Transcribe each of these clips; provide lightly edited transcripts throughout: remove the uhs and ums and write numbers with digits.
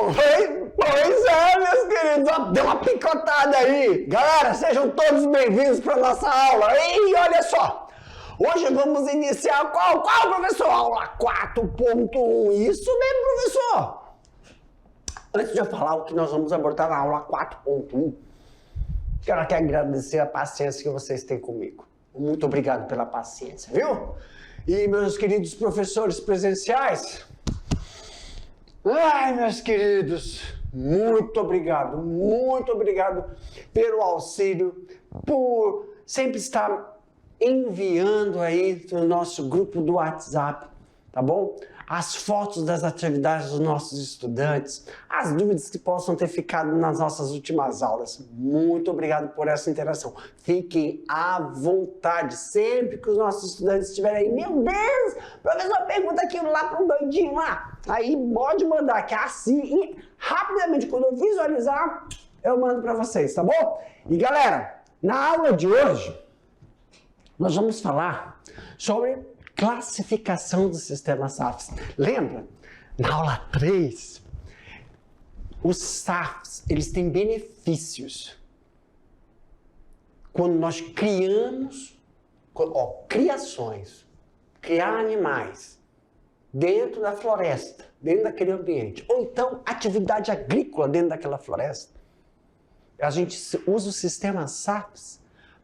Pois é, meus queridos, deu uma picotada aí. Galera, sejam todos bem-vindos para nossa aula. E olha só, hoje vamos iniciar qual, professor? Aula 4.1. Isso mesmo, professor. Antes de eu falar o que nós vamos abordar na aula 4.1, quero aqui agradecer a paciência que vocês têm comigo. Muito obrigado pela paciência, viu? E meus queridos professores presenciais, ai, meus queridos, muito obrigado pelo auxílio, por sempre estar enviando aí no nosso grupo do WhatsApp, tá bom? As fotos das atividades dos nossos estudantes, as dúvidas que possam ter ficado nas nossas últimas aulas. Muito obrigado por essa interação. Fiquem à vontade, sempre que os nossos estudantes estiverem aí. Meu Deus, professor, pergunta aquilo lá para um doidinho lá. Aí pode mandar, que é assim, e rapidamente, quando eu visualizar, eu mando para vocês, tá bom? E galera, na aula de hoje, nós vamos falar sobre classificação do sistema SAFs. Lembra? Na aula 3, os SAFs, eles têm benefícios. Quando nós criamos, criações, criar animais dentro da floresta, dentro daquele ambiente, ou então atividade agrícola dentro daquela floresta, a gente usa o sistema SAFs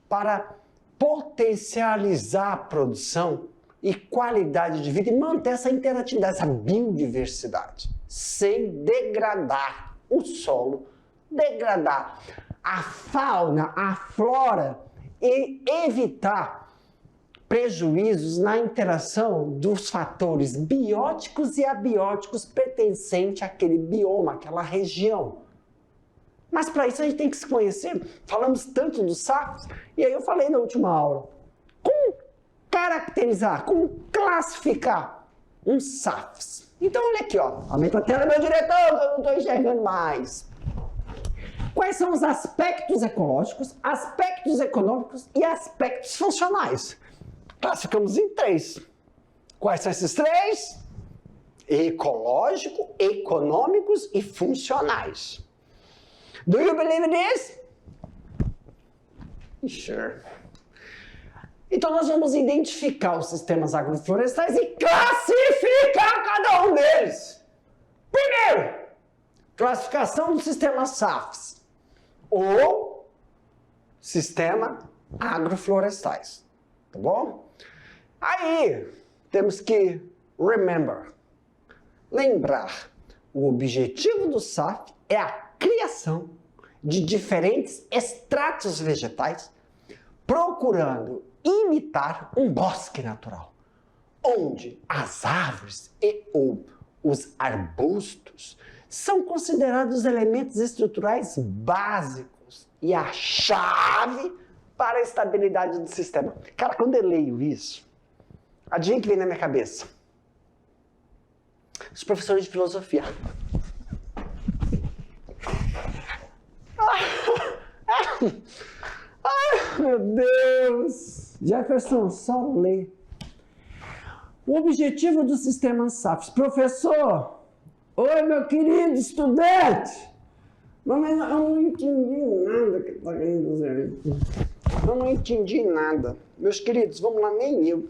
para potencializar a produção e qualidade de vida e manter essa interatividade, essa biodiversidade, sem degradar o solo, degradar a fauna, a flora e evitar prejuízos na interação dos fatores bióticos e abióticos pertencentes àquele bioma, àquela região. Mas para isso a gente tem que se conhecer. Falamos tanto dos SAFs, e aí eu falei na última aula. Como caracterizar, como classificar um SAFs? Então olha aqui, ó. Aumenta a tela, meu diretor, que eu não estou enxergando mais. Quais são os aspectos ecológicos, aspectos econômicos e aspectos funcionais? Classificamos em 3. Quais são esses 3? Ecológico, econômicos e funcionais. Do you believe this? Sure. Então nós vamos identificar os sistemas agroflorestais e classificar cada um deles. Primeiro, classificação do sistema SAFs ou sistema agroflorestais, tá bom? Aí temos que lembrar, o objetivo do SAF é a criação de diferentes estratos vegetais, procurando imitar um bosque natural, onde as árvores ou os arbustos são considerados elementos estruturais básicos e a chave para a estabilidade do sistema. Cara, quando eu leio isso, adivinha o que vem na minha cabeça? Os professores de filosofia. Ai, meu Deus! Jefferson, só lê. O objetivo do sistema SAFs. Professor! Oi, meu querido estudante! Mas eu não entendi nada que está querendo dizer aqui. Eu não entendi nada. Meus queridos, vamos lá, nem eu.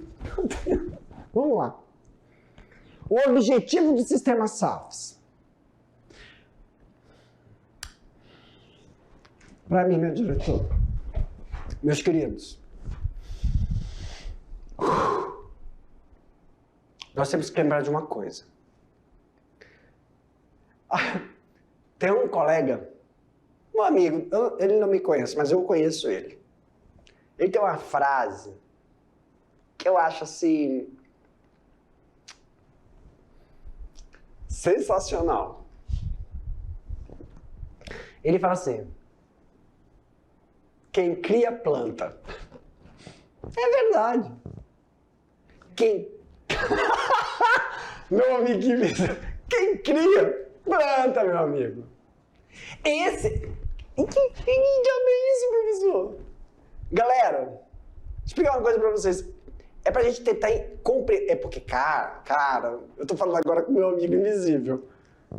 Vamos lá. O objetivo do sistema SAFs. Para mim, meu diretor, meus queridos, nós temos que lembrar de uma coisa. Tem um colega, um amigo, ele não me conhece, mas eu conheço ele. Ele tem uma frase que eu acho assim sensacional. Ele fala assim: quem cria, planta. É verdade. Meu amiguinho, quem cria, planta, meu amigo. Que diabo é isso, professor? Galera, deixa eu explicar uma coisa pra vocês. É pra gente tentar compreender. É porque, cara, eu tô falando agora com meu amigo invisível.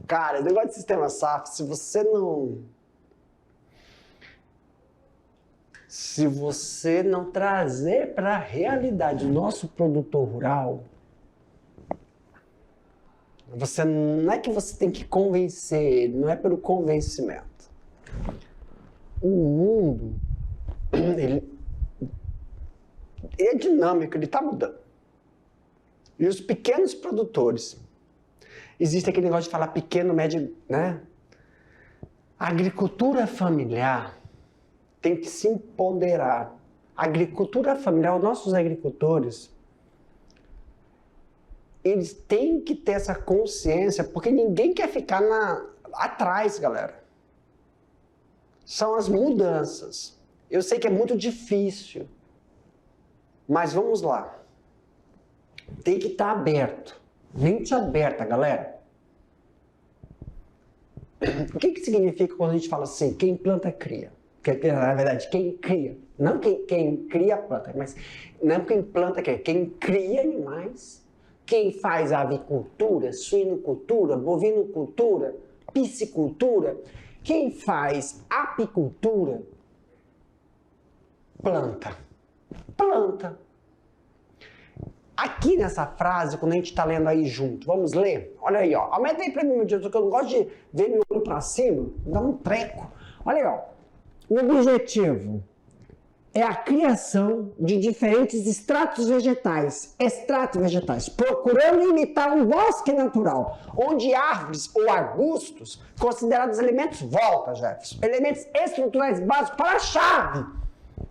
Cara, o negócio de sistema SAF, se você não trazer para a realidade o nosso produtor rural, não é que você tem que convencer ele, não é pelo convencimento. O mundo, ele é dinâmico, ele está mudando. E os pequenos produtores, existe aquele negócio de falar pequeno, médio, né? A agricultura familiar tem que se empoderar. A agricultura familiar, os nossos agricultores, eles têm que ter essa consciência, porque ninguém quer ficar atrás, galera. São as mudanças. Eu sei que é muito difícil, mas vamos lá. Tem que estar aberto. Mente aberta, galera. O que significa quando a gente fala assim, quem planta cria? Na verdade, quem cria. Não quem cria planta, mas não quem planta cria. Quem cria animais, quem faz avicultura, suinocultura, bovinocultura, piscicultura, quem faz apicultura, planta. Aqui nessa frase, quando a gente está lendo aí junto, vamos ler? Olha aí, ó. Aumenta aí para mim, meu Deus, porque eu não gosto de ver meu olho para cima, dá um treco. Olha aí, ó. O objetivo é a criação de diferentes estratos vegetais, procurando imitar um bosque natural, onde árvores ou arbustos, considerados elementos, elementos estruturais básicos para a chave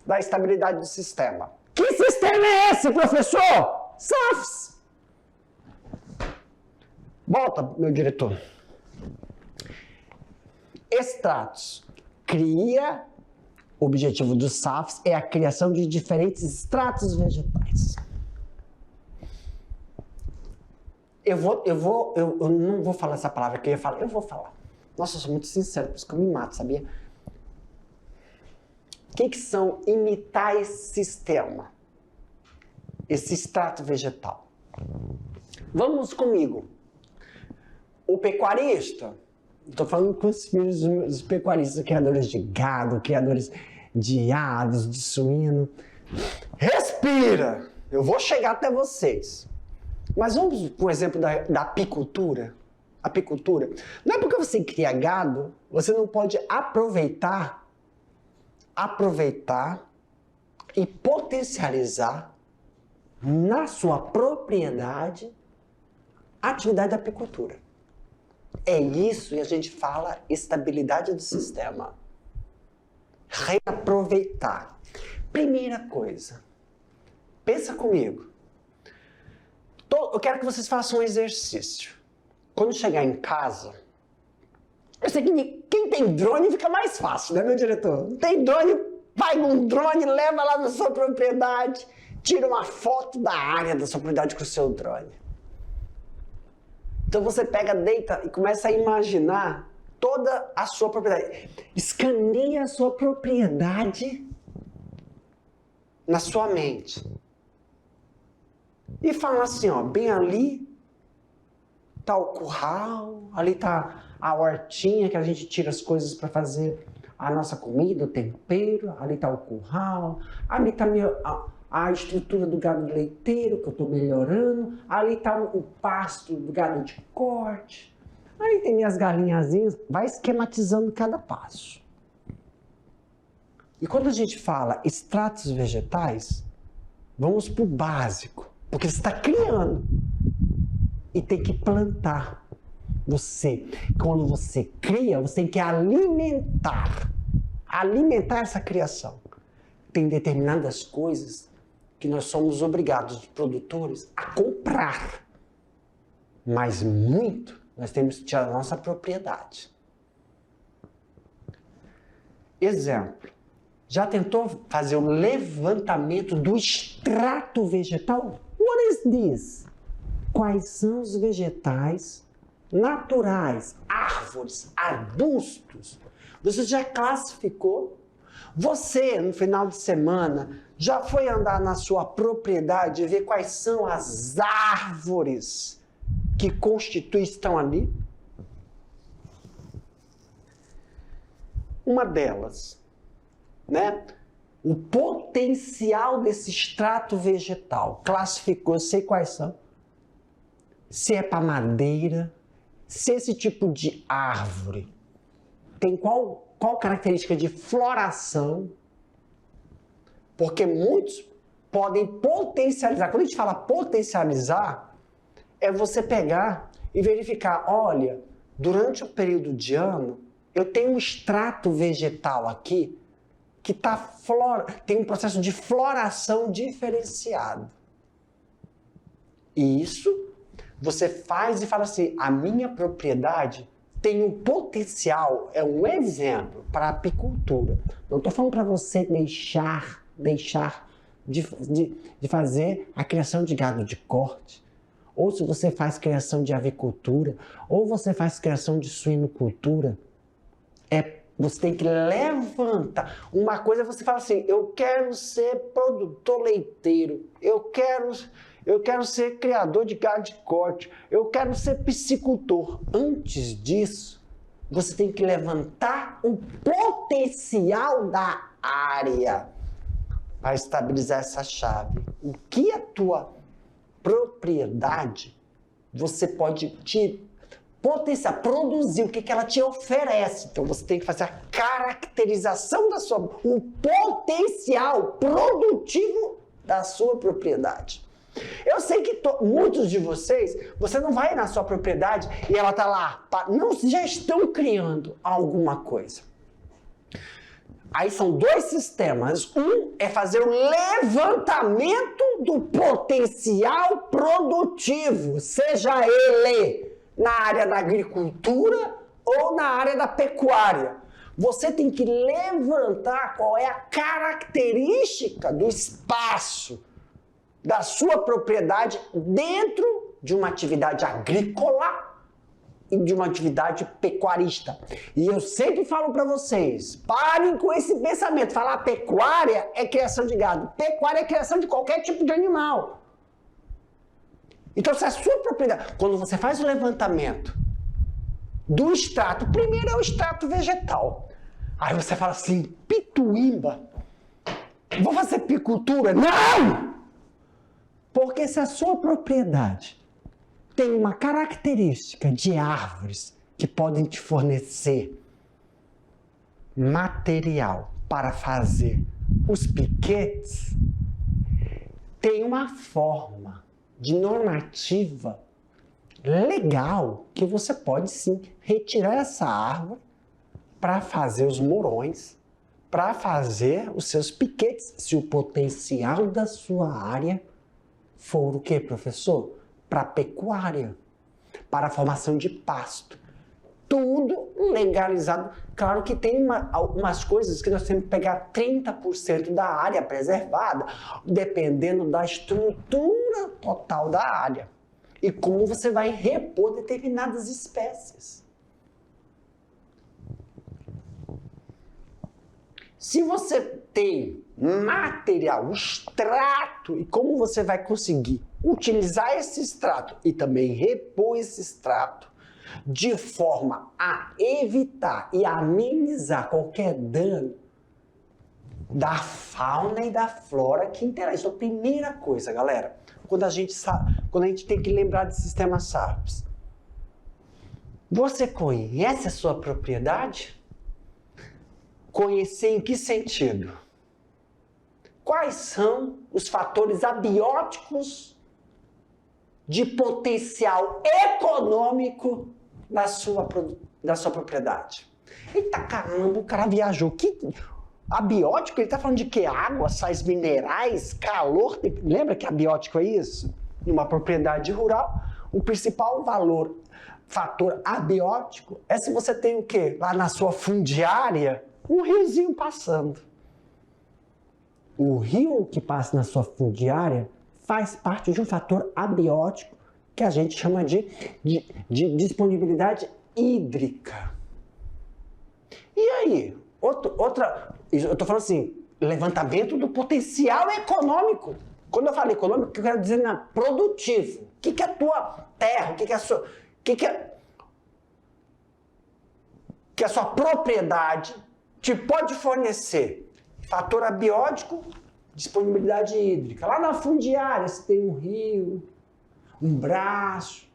da estabilidade do sistema. Que sistema é esse, professor? SAFs. Volta, meu diretor. Extratos. O objetivo dos SAFs é a criação de diferentes extratos vegetais. Eu não vou falar essa palavra que eu ia falar. Eu vou falar. Nossa, eu sou muito sincero, por isso que eu me mato, sabia? O que são imitar esse sistema? Esse extrato vegetal. Vamos comigo. O pecuarista, estou falando com os filhos dos pecuaristas, criadores de gado, criadores de aves, de suíno. Respira! Eu vou chegar até vocês. Mas vamos com o exemplo da apicultura. Apicultura. Não é porque você cria gado, você não pode aproveitar e potencializar na sua propriedade a atividade da apicultura. É isso que a gente fala estabilidade do sistema. Reaproveitar. Primeira coisa, pensa comigo. Eu quero que vocês façam um exercício. Quando chegar em casa, eu sei que quem tem drone fica mais fácil, né, meu diretor? Tem drone, pega um drone, leva lá na sua propriedade, tira uma foto da área da sua propriedade com o seu drone. Então você pega, deita e começa a imaginar toda a sua propriedade. Escaneia a sua propriedade na sua mente. E fala assim, ó, bem ali tá o curral, ali tá a hortinha que a gente tira as coisas para fazer a nossa comida, o tempero, ali tá o curral, ali tá a estrutura do gado leiteiro que eu estou melhorando, ali está o pasto do gado de corte, ali tem minhas galinhazinhas, vai esquematizando cada passo. E quando a gente fala extratos vegetais, vamos para o básico, porque você está criando e tem que plantar. Quando você cria, você tem que alimentar essa criação. Tem determinadas coisas que nós somos obrigados, os produtores, a comprar. Mas muito nós temos que tirar da nossa propriedade. Exemplo. Já tentou fazer um levantamento do extrato vegetal? What is this? Quais são os vegetais naturais, árvores, arbustos? Você já classificou? Você, no final de semana, já foi andar na sua propriedade e ver quais são as árvores que estão ali? uma delas, né? O potencial desse extrato vegetal. Classificou, eu sei quais são. Se é para madeira, se esse tipo de árvore tem qual característica de floração, porque muitos podem potencializar. Quando a gente fala potencializar, é você pegar e verificar, olha, durante o período de ano, eu tenho um extrato vegetal aqui que tem um processo de floração diferenciado. E isso você faz e fala assim, a minha propriedade tem um potencial, é um exemplo para a apicultura. Não estou falando para você deixar de fazer a criação de gado de corte, ou se você faz criação de avicultura, ou você faz criação de suinocultura, você tem que levantar. Uma coisa é você fala assim, eu quero ser produtor leiteiro, eu quero ser criador de gado de corte, eu quero ser piscicultor. Antes disso, você tem que levantar o potencial da área para estabilizar essa chave. O que a tua propriedade você pode te potenciar, produzir, o que ela te oferece. Então você tem que fazer a caracterização o potencial produtivo da sua propriedade. Eu sei que muitos de vocês, você não vai na sua propriedade e ela está lá, não, já estão criando alguma coisa. Aí são dois sistemas. Um é fazer o levantamento do potencial produtivo, seja ele na área da agricultura ou na área da pecuária. Você tem que levantar qual é a característica do espaço da sua propriedade dentro de uma atividade agrícola e de uma atividade pecuarista. E eu sempre falo para vocês, parem com esse pensamento. Falar pecuária é criação de gado. Pecuária é criação de qualquer tipo de animal. Então, se a sua propriedade... Quando você faz o levantamento do extrato, primeiro é o extrato vegetal. Aí você fala assim, Pituímba, vou fazer apicultura? Não! Porque se a sua propriedade tem uma característica de árvores que podem te fornecer material para fazer os piquetes, tem uma forma de normativa legal que você pode sim retirar essa árvore para fazer os morões, para fazer os seus piquetes, se o potencial da sua área for o quê, professor? Para pecuária, para a formação de pasto. Tudo legalizado. Claro que tem algumas coisas que nós temos que pegar 30% da área preservada, dependendo da estrutura total da área. E como você vai repor determinadas espécies. Se você tem material, extrato, e como você vai conseguir utilizar esse extrato e também repor esse extrato de forma a evitar e amenizar qualquer dano da fauna e da flora que interage. Então, primeira coisa, galera, quando a gente tem que lembrar de sistema SARPS, você conhece a sua propriedade? Conhecer em que sentido? Quais são os fatores abióticos de potencial econômico da sua propriedade? Eita caramba, o cara viajou. Que abiótico? Ele está falando de que? Água, sais minerais, calor? Lembra que abiótico é isso? Numa propriedade rural, o principal fator abiótico é se você tem o quê? Lá na sua fundiária, um riozinho passando. O rio que passa na sua fundiária faz parte de um fator abiótico que a gente chama de disponibilidade hídrica. E aí? Eu estou falando assim, levantamento do potencial econômico. Quando eu falo econômico, eu quero dizer produtivo. O que é a tua terra? O que é a sua propriedade te pode fornecer fator abiótico, disponibilidade hídrica. Lá na fundiária, você tem um rio, um braço.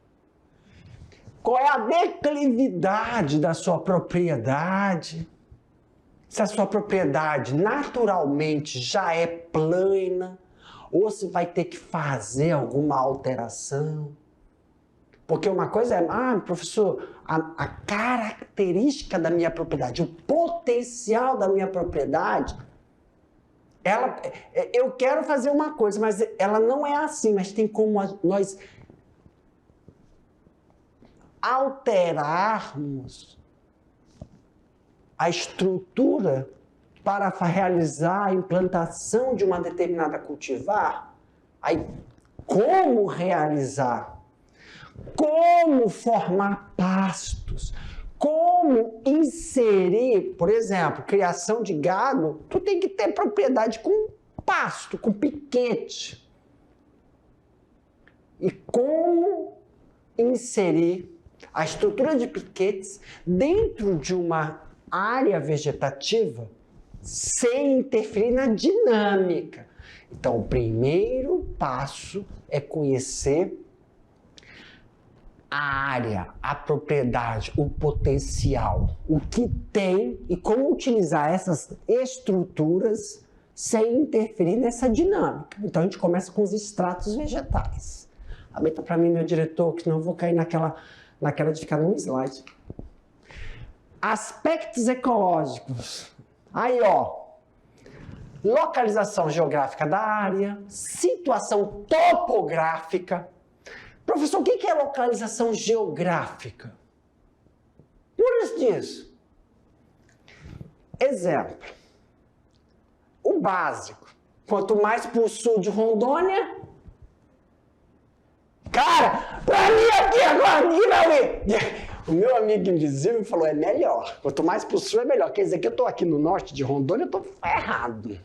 Qual é a declividade da sua propriedade? Se a sua propriedade naturalmente já é plana, ou se vai ter que fazer alguma alteração. Porque uma coisa é, professor, a característica da minha propriedade, o potencial da minha propriedade, eu quero fazer uma coisa, mas ela não é assim, mas tem como nós alterarmos a estrutura para realizar a implantação de uma determinada cultivar. Aí, como realizar? Como formar pastos? Como inserir, por exemplo, criação de gado? Tu tem que ter propriedade com pasto, com piquete. E como inserir a estrutura de piquetes dentro de uma área vegetativa sem interferir na dinâmica. Então, o primeiro passo é conhecer a área, a propriedade, o potencial, o que tem e como utilizar essas estruturas sem interferir nessa dinâmica. Então, a gente começa com os estratos vegetais. Aumenta para mim, meu diretor, que senão eu vou cair naquela de ficar num slide. Aspectos ecológicos. Aí, ó. Localização geográfica da área, situação topográfica. Professor, o que é localização geográfica? Por disso. Exemplo. O básico. Quanto mais pro sul de Rondônia... Cara, pra mim aqui agora, ninguém vai ver. O meu amigo invisível falou, é melhor. Quanto mais pro sul é melhor. Quer dizer que eu tô aqui no norte de Rondônia, eu tô ferrado.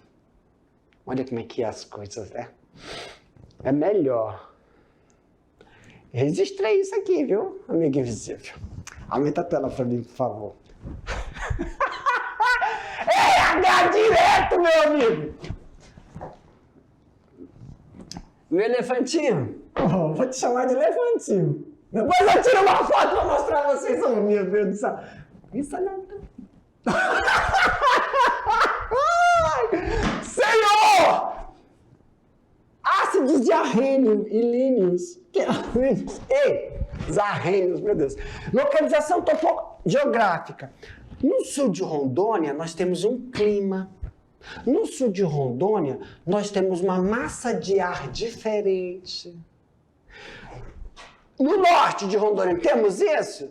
Olha como é que é as coisas, né? É melhor. Registrei isso aqui, viu, amigo invisível? Aumenta a tela pra mim, por favor. RH direto, meu amigo! Meu elefantinho. Oh, vou te chamar de elefantinho. Depois eu tiro uma foto pra mostrar a vocês. Oh, meu Deus do céu. Isso não. Senhor! Ácidos de arrênio e líneos. Ei, os arrênios, meu Deus. Localização geográfica. No sul de Rondônia, nós temos um clima. No sul de Rondônia, nós temos uma massa de ar diferente. No norte de Rondônia, temos isso?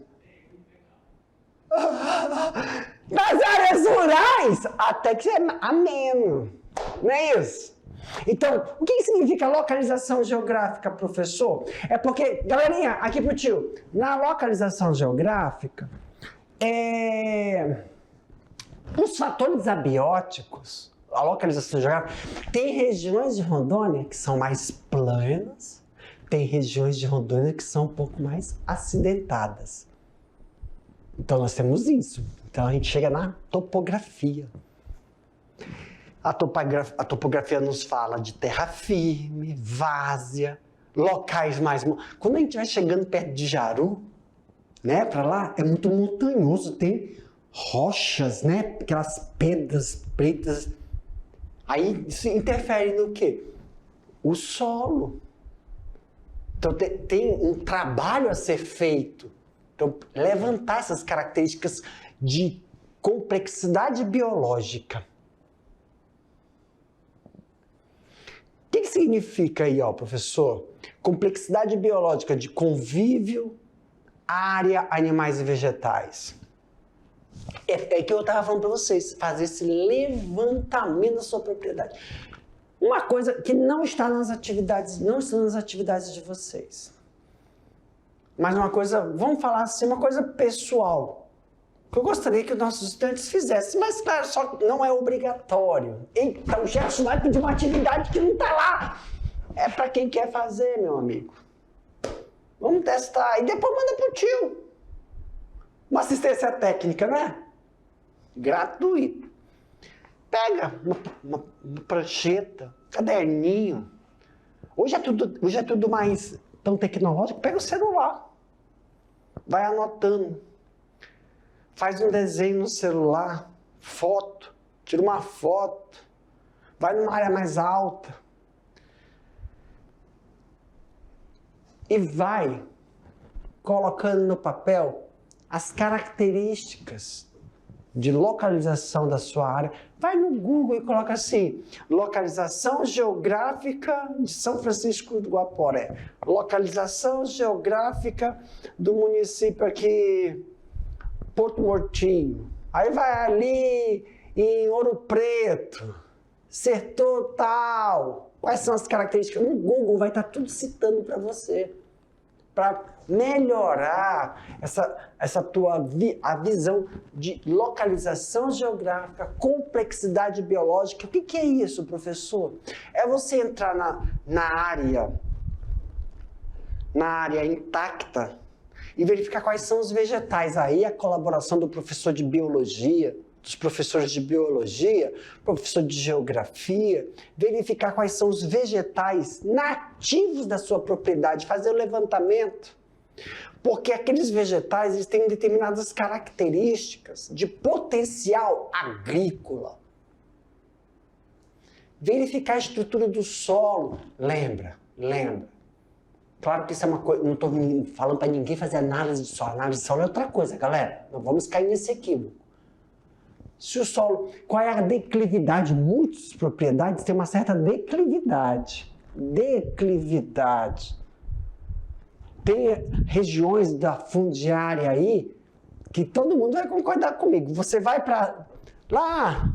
Nas áreas rurais, até que é ameno. Não é isso? Então, o que significa localização geográfica, professor? É porque, galerinha, aqui pro tio, na localização geográfica, os fatores abióticos, a localização geográfica, tem regiões de Rondônia que são mais planas, tem regiões de Rondônia que são um pouco mais acidentadas. Então nós temos isso. Então a gente chega na topografia. A topografia nos fala de terra firme, várzea, locais mais... Quando a gente vai chegando perto de Jaru, né, para lá, é muito montanhoso, tem rochas, né, aquelas pedras pretas. Aí isso interfere no quê? O solo. Então tem um trabalho a ser feito. Então, levantar essas características de complexidade biológica. O que significa aí, ó, professor? Complexidade biológica de convívio, área, animais e vegetais. É que eu estava falando para vocês, fazer esse levantamento da sua propriedade. Uma coisa que não está nas atividades de vocês. Mas uma coisa, vamos falar assim, uma coisa pessoal. Que eu gostaria que os nossos estudantes fizessem, mas claro, só que não é obrigatório. Então o Gerson vai pedir uma atividade que não está lá. É para quem quer fazer, meu amigo. Vamos testar e depois manda pro tio. Uma assistência técnica, né? Gratuito. Pega uma prancheta, caderninho. Hoje é tudo mais tão tecnológico. Pega o celular. Vai anotando. Faz um desenho no celular. Foto. Tira uma foto. Vai numa área mais alta. E vai colocando no papel as características de localização da sua área. Vai no Google e coloca assim, localização geográfica de São Francisco do Guaporé, localização geográfica do município aqui, Porto Murtinho. Aí vai ali em Ouro Preto, setor tal. Quais são as características? No Google vai estar tudo citando para você. Para melhorar essa tua a visão de localização geográfica, complexidade biológica. O que é isso, professor? É você entrar na área intacta e verificar quais são os vegetais. Aí a colaboração do professor de biologia, dos professores de biologia, professor de geografia, verificar quais são os vegetais nativos da sua propriedade, fazer o levantamento. Porque aqueles vegetais eles têm determinadas características de potencial agrícola. Verificar a estrutura do solo. Lembra. Claro que isso é uma coisa, não estou falando para ninguém fazer análise de solo. Análise de solo é outra coisa, galera. Não vamos cair nesse equívoco. Se o solo, qual é a declividade? Muitas propriedades têm uma certa declividade. Tem regiões da fundiária aí que todo mundo vai concordar comigo. Você vai para lá,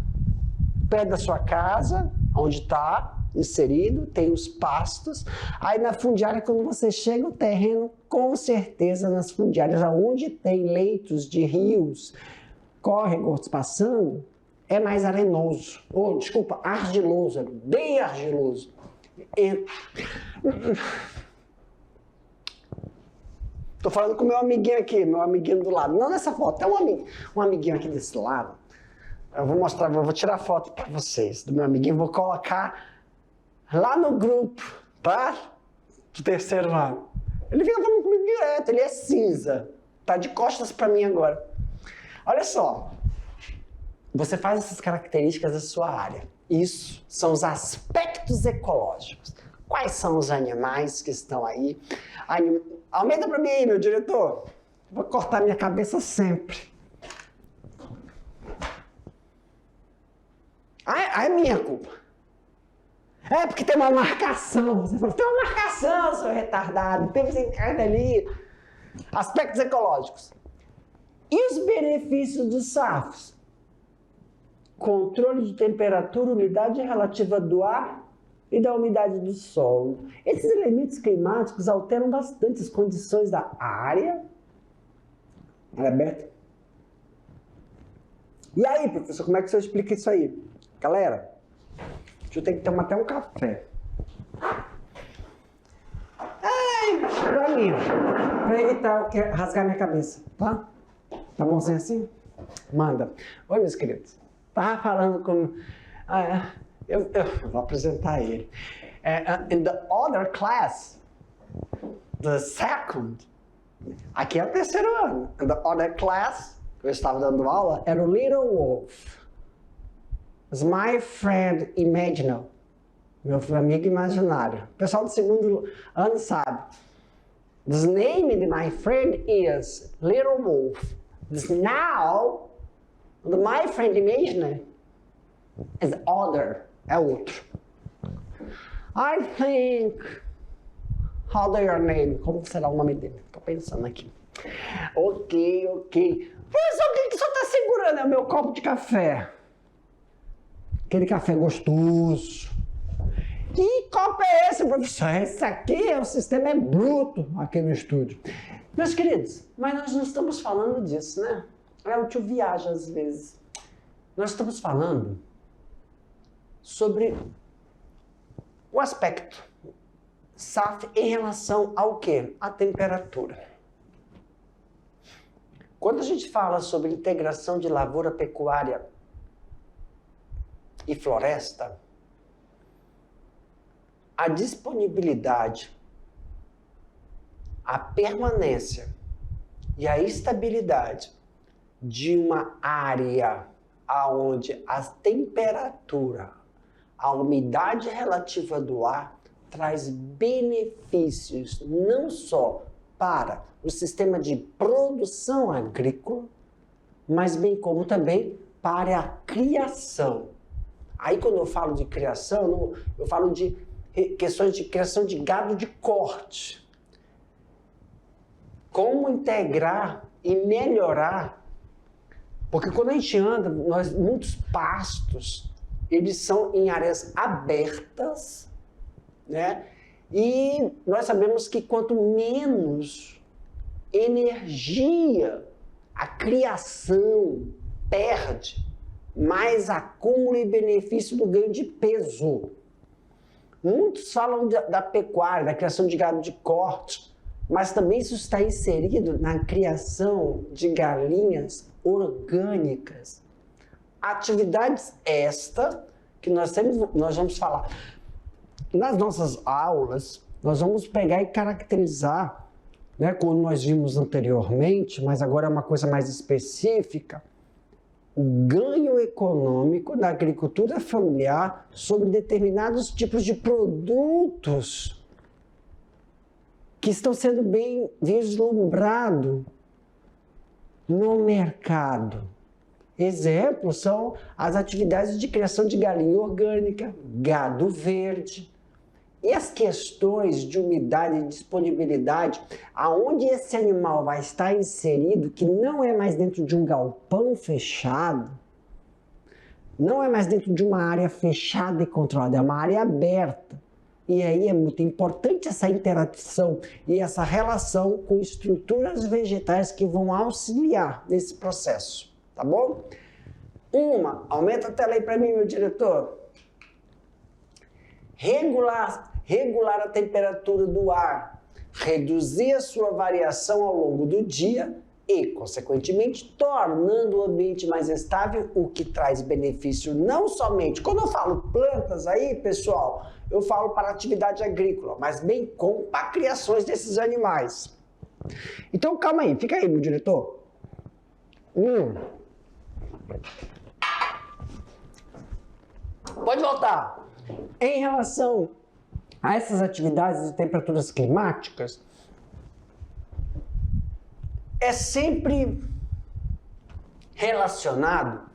perto da sua casa, onde está inserido, tem os pastos. Aí na fundiária, quando você chega, o terreno, com certeza, nas fundiárias, onde tem leitos de rios, córregos passando, é mais arenoso. Argiloso, é bem argiloso. Estou falando com o meu amiguinho aqui, meu amiguinho do lado. Não nessa foto, é um amiguinho aqui desse lado. Eu vou mostrar, vou tirar foto para vocês do meu amiguinho, vou colocar lá no grupo, tá? Do terceiro ano. Ele fica falando comigo direto, ele é cinza. Tá de costas para mim agora. Olha só, você faz essas características da sua área. Isso são os aspectos ecológicos. Quais são os animais que estão aí? Aumenta para mim aí, meu diretor. Vou cortar minha cabeça sempre. É minha culpa. É porque tem uma marcação. Você falou, tem uma marcação, seu retardado. Tem você encarna ali. Aspectos ecológicos. E os benefícios dos SAFs? Controle de temperatura, umidade relativa do ar e da umidade do solo. Esses elementos climáticos alteram bastante as condições da área. Área aberta. E aí, professor, como é que você explica isso aí? Galera, eu tenho que tomar até um café. Pra mim, pra evitar rasgar minha cabeça, tá? Tá bonzinho assim? Manda. Oi, meus queridos. Tava falando com... eu vou apresentar ele. In the other class, the second, aqui é o terceiro ano. In the other class, eu estava dando aula, era o Little Wolf. It's my friend imaginary. Meu amigo imaginário. O pessoal do segundo ano sabe. The name of my friend is Little Wolf. Now, my friend imaginary is other. É outro. I think... How do your name? Como será o nome dele? Tô pensando aqui. Ok. Professor, o que o senhor está segurando? É o meu copo de café. Aquele café gostoso. Que copo é esse, professor? Esse aqui, o sistema é bruto aqui no estúdio. Meus queridos, mas nós não estamos falando disso, né? O tio viaja às vezes. Nós estamos falando sobre o aspecto SAF em relação ao quê? A temperatura. Quando a gente fala sobre integração de lavoura pecuária e floresta, a disponibilidade, a permanência e a estabilidade de uma área onde a temperatura, a umidade relativa do ar traz benefícios não só para o sistema de produção agrícola, mas bem como também para a criação. Aí quando eu falo de criação, eu falo de questões de criação de gado de corte. Como integrar e melhorar, porque quando a gente anda, muitos pastos, eles são em áreas abertas, né? E nós sabemos que quanto menos energia a criação perde, mais acúmulo e benefício do ganho de peso. Muitos falam da pecuária, da criação de gado de corte, mas também isso está inserido na criação de galinhas orgânicas. Atividades esta que nós vamos falar. Nas nossas aulas, nós vamos pegar e caracterizar, né, como nós vimos anteriormente, mas agora é uma coisa mais específica, o ganho econômico da agricultura familiar sobre determinados tipos de produtos que estão sendo bem vislumbrados no mercado. Exemplos são as atividades de criação de galinha orgânica, gado verde, e as questões de umidade e disponibilidade, aonde esse animal vai estar inserido, que não é mais dentro de um galpão fechado, não é mais dentro de uma área fechada e controlada, é uma área aberta. E aí é muito importante essa interação e essa relação com estruturas vegetais que vão auxiliar nesse processo, tá bom? Aumenta a tela aí para mim, meu diretor. Regular a temperatura do ar, reduzir a sua variação ao longo do dia e, consequentemente, tornando o ambiente mais estável, o que traz benefício não somente, quando eu falo plantas aí, pessoal, eu falo para a atividade agrícola, mas bem como para criações desses animais. Então, calma aí, fica aí, meu diretor. Pode voltar. Em relação a essas atividades de temperaturas climáticas, é sempre relacionado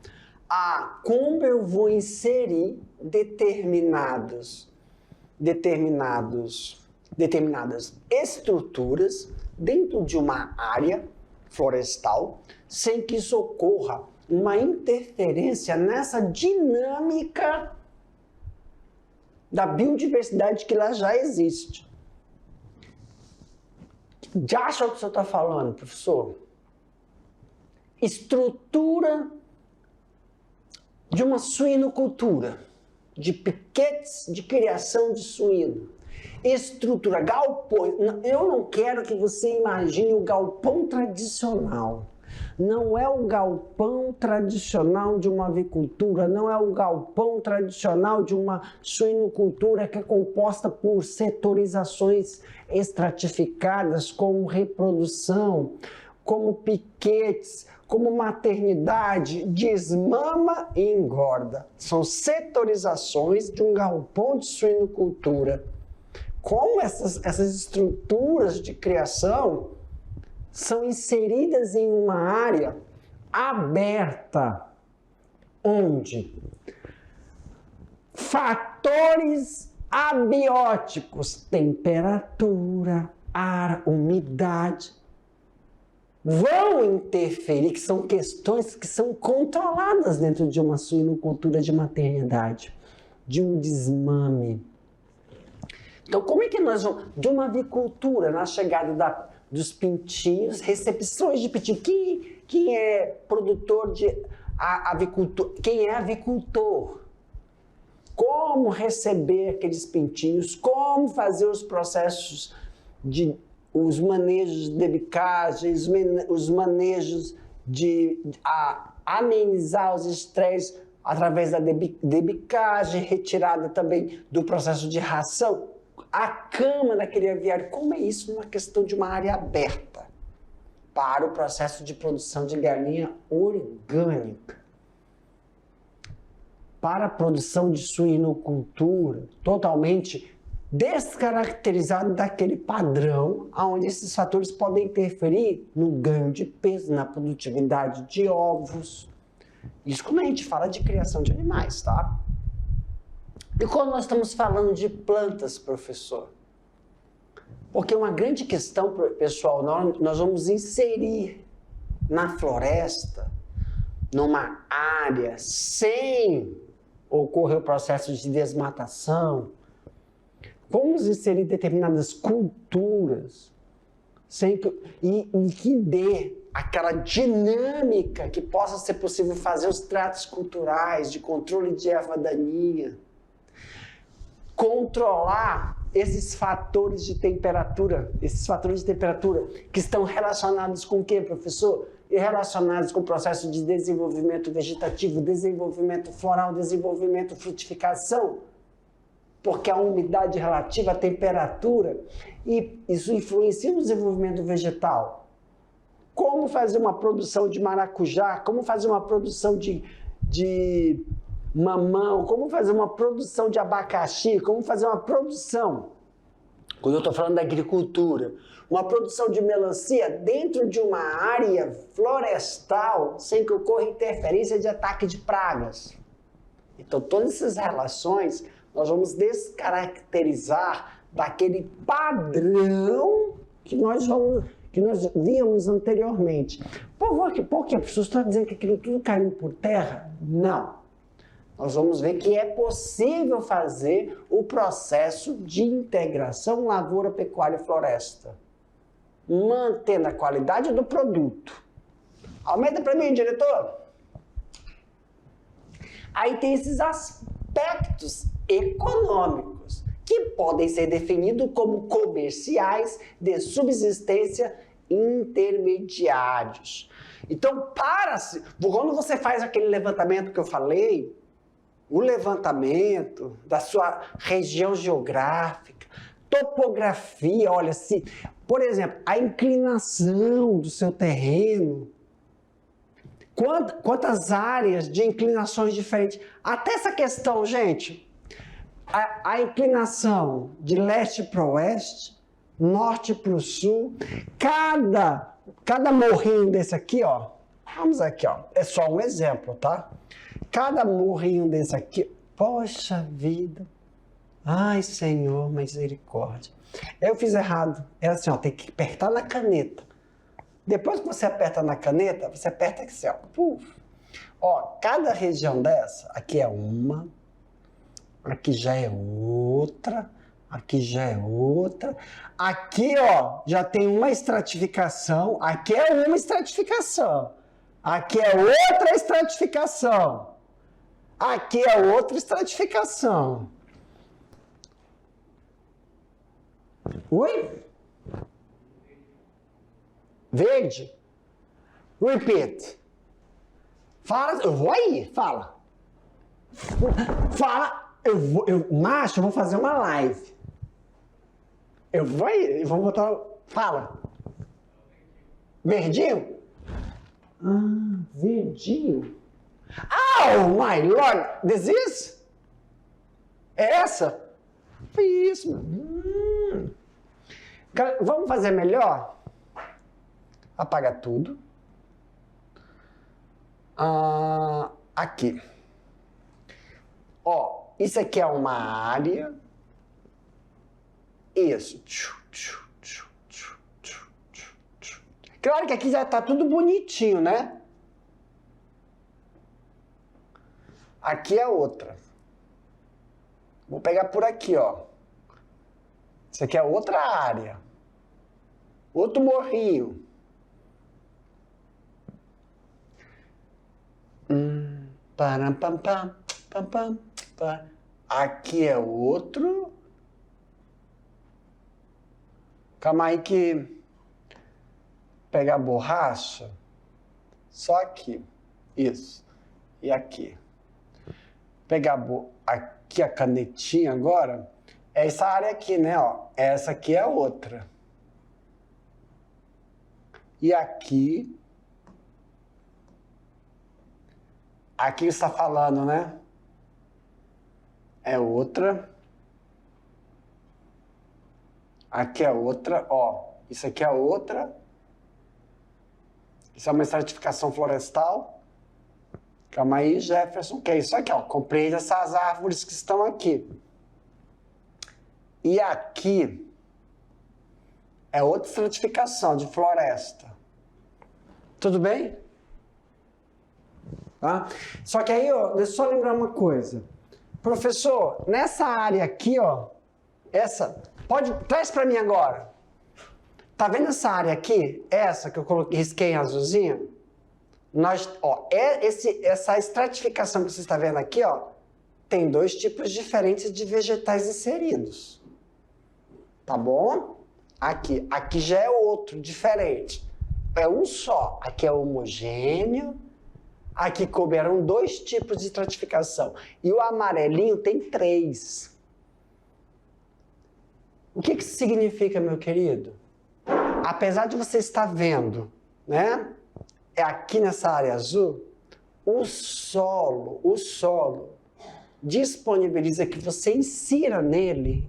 a como eu vou inserir determinadas estruturas dentro de uma área florestal, sem que isso ocorra uma interferência nessa dinâmica da biodiversidade que lá já existe. Já acha o que o senhor está falando, professor? Estrutura de uma suinocultura, de piquetes de criação de suíno. Estrutura, galpões. Eu não quero que você imagine o galpão tradicional. Não é o galpão tradicional de uma avicultura, não é o galpão tradicional de uma suinocultura que é composta por setorizações estratificadas, como reprodução, como piquetes, como maternidade, desmama e engorda. São setorizações de um galpão de suinocultura. Como essas estruturas de criação são inseridas em uma área aberta, onde fatores abióticos, temperatura, ar, umidade, vão interferir, que são questões que são controladas dentro de uma suinocultura de maternidade, de um desmame. Então, como é que nós vamos, de uma avicultura, na chegada dos pintinhos, recepções de pintinho, quem é produtor de avicultura, quem é avicultor? Como receber aqueles pintinhos, como fazer os processos os manejos de debicagem, os manejos de amenizar os estresses através da debicagem, retirada também do processo de ração, a cama daquele aviário. Como é isso numa questão de uma área aberta para o processo de produção de galinha orgânica? Para a produção de suinocultura, totalmente descaracterizado daquele padrão onde esses fatores podem interferir no ganho de peso, na produtividade de ovos. Isso quando a gente fala de criação de animais, tá? E quando nós estamos falando de plantas, professor? Porque uma grande questão, pessoal, nós vamos inserir na floresta, numa área sem ocorrer o processo de desmatação, vamos inserir determinadas culturas e que dê aquela dinâmica que possa ser possível fazer os tratos culturais de controle de erva daninha, controlar esses fatores de temperatura que estão relacionados com o quê, professor? E relacionados com o processo de desenvolvimento vegetativo, desenvolvimento floral, desenvolvimento frutificação, porque a umidade relativa à temperatura, e isso influencia no desenvolvimento vegetal. Como fazer uma produção de maracujá, como fazer uma produção de mamão, como fazer uma produção de abacaxi, como fazer uma produção, quando eu estou falando da agricultura, uma produção de melancia dentro de uma área florestal sem que ocorra interferência de ataque de pragas. Então, todas essas relações nós vamos descaracterizar daquele padrão que nós víamos anteriormente. Por que a pessoa está dizendo que aquilo tudo caiu por terra? Não. Nós vamos ver que é possível fazer o processo de integração lavoura, pecuária e floresta, mantendo a qualidade do produto. Aumenta para mim, diretor. Aí tem esses aspectos econômicos que podem ser definidos como comerciais, de subsistência, intermediários. Então, quando você faz aquele levantamento que eu falei, o levantamento da sua região geográfica, topografia, olha, se, por exemplo, a inclinação do seu terreno, quantas áreas de inclinações diferentes, até essa questão, gente, a inclinação de leste para oeste, norte para o sul, cada morrinho desse aqui, ó, vamos aqui, ó, é só um exemplo, tá? Cada morrinho desse aqui, poxa vida, ai Senhor, misericórdia. Eu fiz errado, é assim, ó, tem que apertar na caneta. Depois que você aperta na caneta, você aperta aqui, ó, puf. Ó, cada região dessa, aqui é uma, aqui já é outra, aqui já é outra. Aqui, ó, já tem uma estratificação, aqui é uma estratificação. Aqui é outra estratificação. Aqui é outra estratificação. Oi? Verde? Repeat. Fala, eu vou aí, fala. Fala, macho, eu vou fazer uma live. Eu vou aí, vamos botar, fala. Verdinho? Ah, verdinho. Oh, my Lord, this is? É essa? Isso. Vamos fazer melhor? Apaga tudo. Aqui. Ó, isso aqui é uma área. Isso. Claro que aqui já está tudo bonitinho, né? Aqui é outra. Vou pegar por aqui, ó. Isso aqui é outra área. Outro morrinho. Param, pam, pam, pam, pam, pam. Aqui é outro. Calma aí que... Pegar borracha. Só aqui. Isso. E aqui. pegar aqui a canetinha agora. É essa área aqui, né? Ó, essa aqui é a outra. E aqui está falando, né? É outra. Aqui é outra, ó. Isso aqui é outra. Isso é uma estratificação florestal. Calma aí, Jefferson. Que é isso aqui, ó. Compreende essas árvores que estão aqui. E aqui é outra estratificação de floresta. Tudo bem? Tá? Só que aí, ó, deixa eu só lembrar uma coisa. Professor, nessa área aqui, ó, traz para mim agora. Tá vendo essa área aqui? Essa que eu risquei em azulzinho? Essa estratificação que você está vendo aqui, ó, tem 2 tipos diferentes de vegetais inseridos. Tá bom? Aqui já é outro, diferente. É um só. Aqui é homogêneo. Aqui couberam 2 tipos de estratificação. E o amarelinho tem 3. O que isso significa, meu querido? Apesar de você estar vendo, né? É aqui nessa área azul, o solo disponibiliza que você insira nele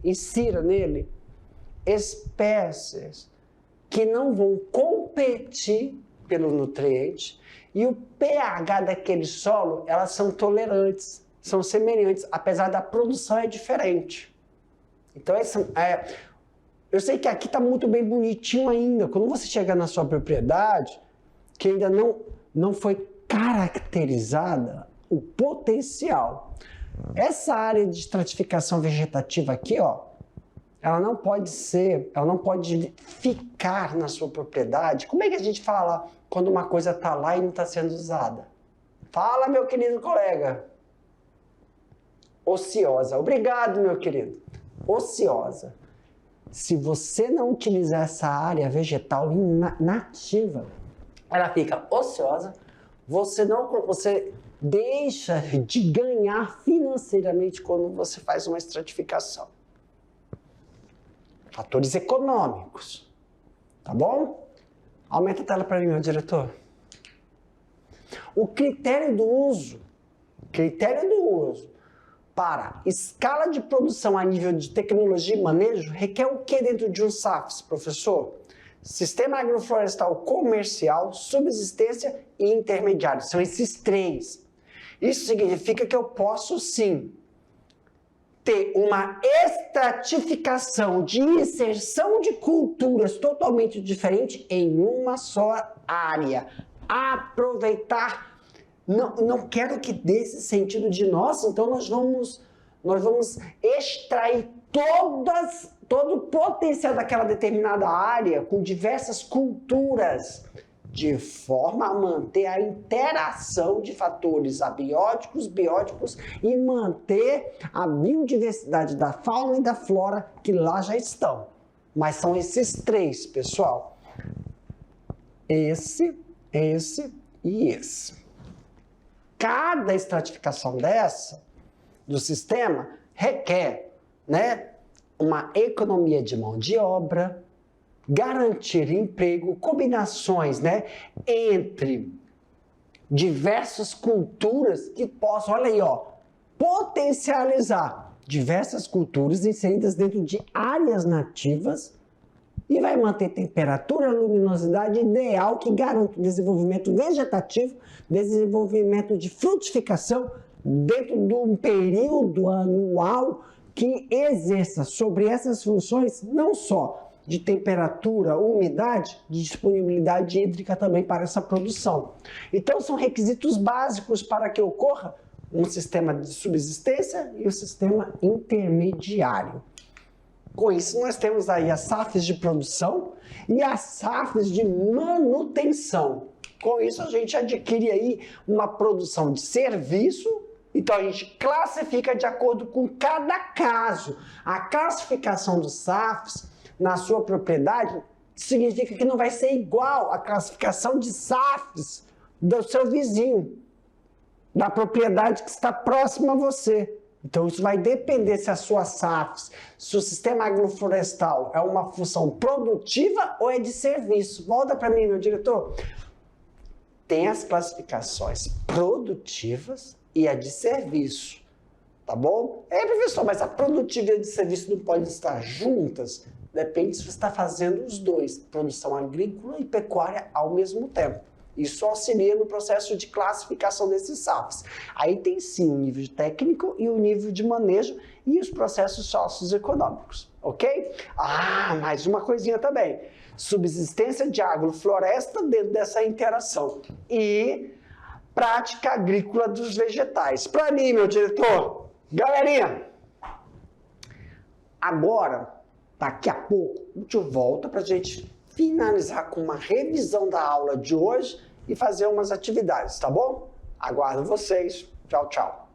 espécies que não vão competir pelo nutriente, e o pH daquele solo, elas são tolerantes, são semelhantes, apesar da produção é diferente. Então, eu sei que aqui está muito bem bonitinho ainda. Quando você chegar na sua propriedade, que ainda não foi caracterizada o potencial. Essa área de estratificação vegetativa aqui, ó, ela não pode ficar na sua propriedade. Como é que a gente fala quando uma coisa está lá e não está sendo usada? Fala, meu querido colega. Ociosa. Obrigado, meu querido. Ociosa. Se você não utilizar essa área vegetal nativa, ela fica ociosa, você deixa de ganhar financeiramente quando você faz uma estratificação. Fatores econômicos, tá bom? Aumenta a tela para mim, meu diretor. O critério do uso para escala de produção a nível de tecnologia e manejo requer o que dentro de um SAFs, professor? Sistema agroflorestal comercial, subsistência e intermediário. São esses 3. Isso significa que eu posso, sim, ter uma estratificação de inserção de culturas totalmente diferente em uma só área. Aproveitar. Não quero que dê esse sentido de nossa, então nós vamos extrair todo o potencial daquela determinada área com diversas culturas, de forma a manter a interação de fatores abióticos, bióticos e manter a biodiversidade da fauna e da flora que lá já estão. Mas são esses 3, pessoal. Esse e esse. Cada estratificação dessa, do sistema, requer, né, uma economia de mão de obra, garantir emprego, combinações, né, entre diversas culturas que possam, olha aí, ó, potencializar diversas culturas inseridas dentro de áreas nativas e vai manter temperatura e luminosidade ideal que garante o desenvolvimento vegetativo, desenvolvimento de frutificação dentro de um período anual que exerça sobre essas funções não só de temperatura, umidade, de disponibilidade hídrica também para essa produção. Então são requisitos básicos para que ocorra um sistema de subsistência e um sistema intermediário. Com isso, nós temos aí as SAFs de produção e as SAFs de manutenção. Com isso, a gente adquire aí uma produção de serviço, então a gente classifica de acordo com cada caso. A classificação dos SAFs na sua propriedade significa que não vai ser igual à classificação de SAFs do seu vizinho. da propriedade que está próxima a você. Então, isso vai depender se a sua SAFs, se o sistema agroflorestal é uma função produtiva ou é de serviço. Volta para mim, meu diretor. Tem as classificações produtivas e a de serviço, tá bom? Professor, mas a produtiva e a de serviço não podem estar juntas? Depende se você está fazendo os dois, produção agrícola e pecuária ao mesmo tempo. Isso auxilia no processo de classificação desses SAFs. Aí tem sim o nível técnico e o nível de manejo e os processos socioeconômicos, ok? Mais uma coisinha também. Subsistência de agrofloresta dentro dessa interação. E prática agrícola dos vegetais. Para mim, meu diretor, galerinha, agora, daqui a pouco, a gente volta para a gente finalizar com uma revisão da aula de hoje e fazer umas atividades, tá bom? Aguardo vocês. Tchau, tchau.